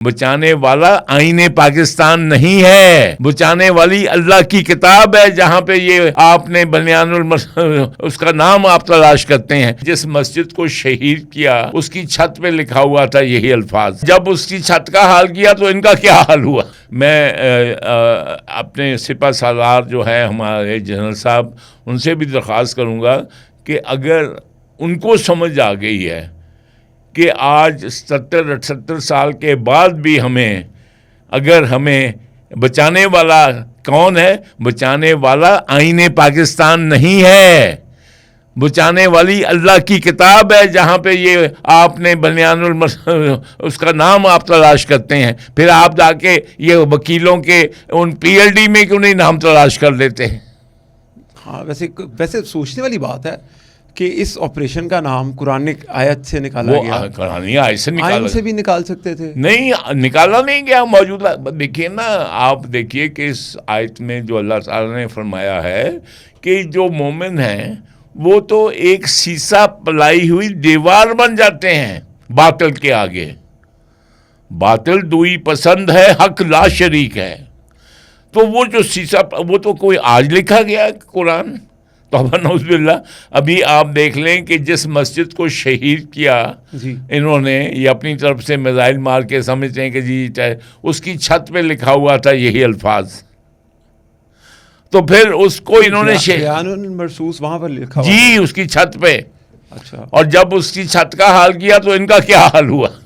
بچانے والا آئین پاکستان نہیں ہے، بچانے والی اللہ کی کتاب ہے، جہاں پہ یہ آپ نے بنیان اس کا نام آپ تلاش کرتے ہیں، جس مسجد کو شہید کیا اس کی چھت پہ لکھا ہوا تھا یہی الفاظ۔ جب اس کی چھت کا حال کیا تو ان کا کیا حال ہوا؟ میں اپنے سپہ سالار جو ہے ہمارے جنرل صاحب، ان سے بھی درخواست کروں گا کہ اگر ان کو سمجھ آ گئی ہے کہ آج 70-78 سال کے بعد بھی ہمیں بچانے والا کون ہے؟ بچانے والا آئین پاکستان نہیں ہے، بچانے والی اللہ کی کتاب ہے، جہاں پہ یہ آپ نے بنیان اس کا نام آپ تلاش کرتے ہیں، پھر آپ جا کے یہ وکیلوں کے ان پی ایل ڈی میں کیوں نہیں نام تلاش کر لیتے ہیں؟ ہاں، ویسے سوچنے والی بات ہے کہ اس آپریشن کا نام قرآن آیت سے نکالا گیا، قرآن آیت سے آئین سے بھی نکال سکتے تھے، نہیں نکالا نہیں گیا، موجودہ دیکھیے نا، آپ دیکھیے کہ اس آیت میں جو اللہ تعالیٰ نے فرمایا ہے کہ جو مومن ہیں وہ تو ایک سیسا پلائی ہوئی دیوار بن جاتے ہیں باطل کے آگے، باطل دوئی پسند ہے، حق لا شریک ہے، تو وہ جو سیسا، وہ تو کوئی آج لکھا گیا قرآن؟ توبہ نعوذ باللہ۔ ابھی آپ دیکھ لیں کہ جس مسجد کو شہید کیا انہوں نے، یہ اپنی طرف سے میزائل مار کے سمجھتے ہیں کہ جی اس کی چھت پہ لکھا ہوا تھا یہی الفاظ، تو پھر اس کو انہوں نے بیان مرصوص وہاں پر لکھا جی اس کی چھت پہ، اچھا، اور جب اس کی چھت کا حال کیا تو ان کا کیا حال ہوا؟